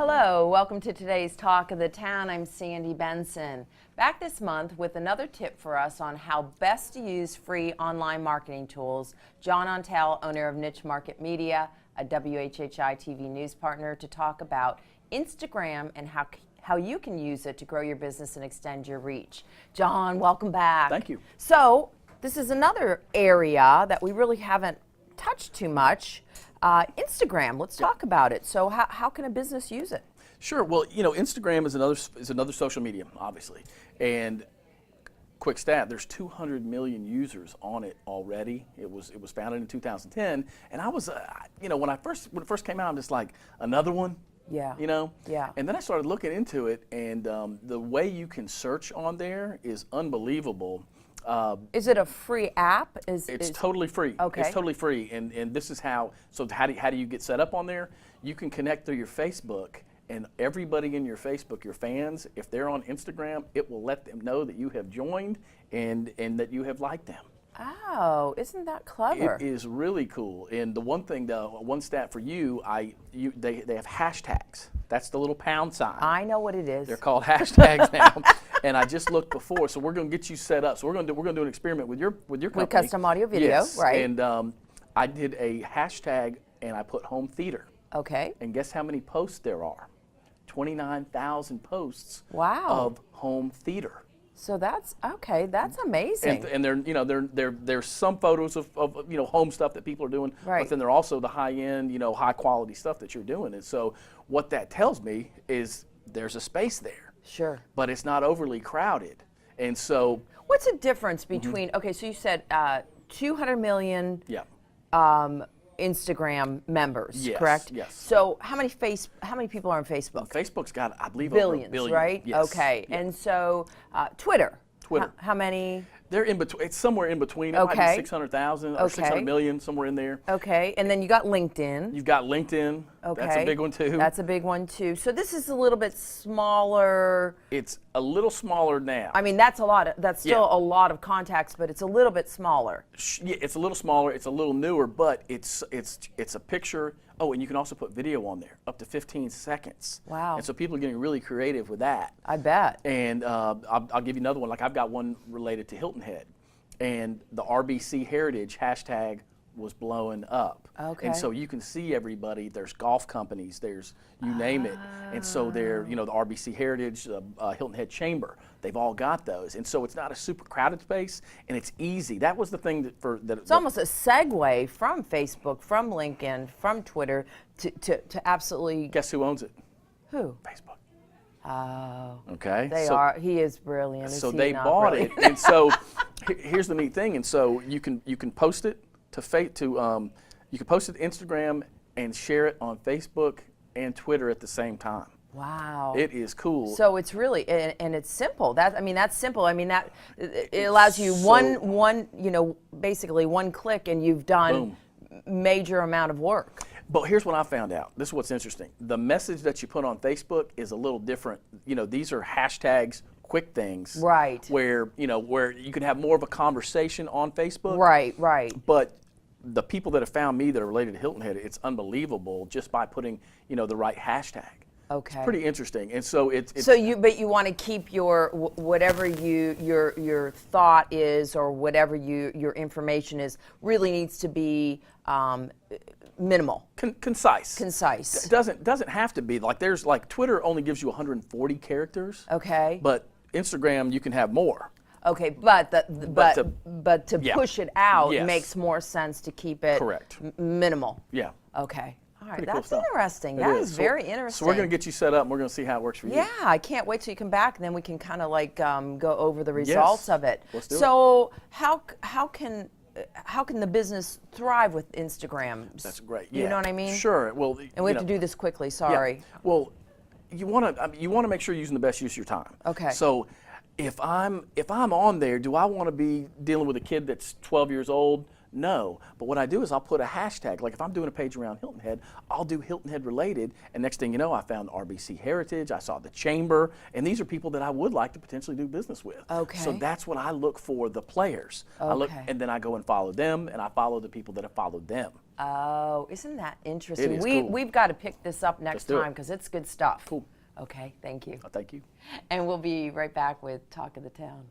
Hello, welcome to today's Talk of the Town. I'm Sandy Benson. Back this month with another tip for us on how best to use free online marketing tools. John Ontal, owner of Niche Market Media, a WHHI-TV news partner, to talk about Instagram and how you can use it to grow your business and extend your reach. John, welcome back. Thank you. So this is another area that we really haven't touched too much. Instagram, let's talk about it. So how can a business use it? Sure. Well, you know, Instagram is another social media, obviously. And quick stat, there's 200 million users on it already. It was founded in 2010, and I was you know, when it first came out, I'm just like, another one? Yeah. You know? Yeah. And then I started looking into it, and the way you can search on there is unbelievable. Is it a free app? It's totally free. Okay. It's totally free, and this is how. So how do you get set up on there? You can connect through your Facebook, and everybody in your Facebook, your fans, if they're on Instagram, it will let them know that you have joined and that you have liked them. Oh, isn't that clever? It is really cool. And the one thing, one stat for you, they have hashtags. That's the little pound sign. I know what it is. They're called hashtags now. And I just looked before, so we're going to get you set up. So we're going to do an experiment with your company. With custom audio video, yes. right? And I did a hashtag, and I put home theater. Okay. And guess how many posts there are? 29,000 posts. Wow. Of home theater. So that's okay. That's amazing. And there's some photos of you know, home stuff that people are doing, right. But then there are also the high end, you know, high quality stuff that you're doing. And so what that tells me is there's a space there. Sure. But it's not overly crowded. And so what's the difference between okay, so you said 200 million Instagram members, yes, correct? Yes. So how many people are on Facebook? Facebook's got, I believe, billions, over a billion. right? Yes. Okay. Yeah. And so Twitter. Twitter. How many? They're in between. It's somewhere in between. It Okay. might be 600,000 or 600 million, somewhere in there. Okay. And then you got LinkedIn. You've got LinkedIn. Okay. That's a big one too. That's a big one too. So this is a little bit smaller. It's a little smaller now. I mean, that's still a lot of contacts, but it's a little bit smaller. Yeah, it's a little smaller. It's a little newer, but it's a picture. Oh, and you can also put video on there, up to 15 seconds. Wow. And so people are getting really creative with that. I bet. And I'll give you another one. Like I've got one related to Hilton Head, and the RBC Heritage hashtag was blowing up. Okay. And so you can see everybody. There's golf companies. There's you name it. And so they're, you know, the RBC Heritage, Hilton Head Chamber. They've all got those. And so it's not a super crowded space, and it's easy. That was the thing that it's almost a segue from Facebook, from LinkedIn, from Twitter to absolutely. Guess who owns it? Who? Facebook. Oh. Okay. He is brilliant. So they bought it, and so here's the neat thing. And so you can post it you can post it to Instagram and share it on Facebook and Twitter at the same time. Wow. It is cool. So it's really, and it's simple. That's simple. I mean, it allows you one, you know, basically one click, and you've done major amount of work. But here's what I found out. This is what's interesting. The message that you put on Facebook is a little different. You know, these are hashtags, quick things. Right. Where you can have more of a conversation on Facebook. Right, right. But the people that have found me that are related to Hilton Head, it's unbelievable just by putting, you know, the right hashtag. Okay. It's pretty interesting. And so it's but you want to keep your whatever your thought is, or whatever your information is, really needs to be minimal. Concise. Concise. It doesn't have to be. Like there's Twitter only gives you 140 characters. Okay. But Instagram you can have more. Okay, but to push it out makes more sense to keep it correct. Minimal. Yeah. Okay. All right, Pretty that's cool stuff. interesting. It That is is very interesting. So we're going to get you set up, and we're going to see how it works for you. Yeah, I can't wait till you come back, and then we can kind of like go over the results of it. Let's do it. So how can the business thrive with Instagram? That's great. Yeah. You know what I mean? Sure. Well, and we have to do this quickly. Sorry. Yeah. Well, you want to make sure you're using the best use of your time. Okay. So if I'm on there, do I want to be dealing with a kid that's 12 years old? No. But what I do is I'll put a hashtag. Like if I'm doing a page around Hilton Head, I'll do Hilton Head related. And next thing you know, I found RBC Heritage. I saw the Chamber. And these are people that I would like to potentially do business with. Okay. So that's what I look for, the players. I look, Okay. and then I go and follow them, and I follow the people that have followed them. Oh, isn't that interesting? It is cool. We've got to pick this up next do it. time because it's good stuff. Cool. Okay, thank you. Thank you. And we'll be right back with Talk of the Town.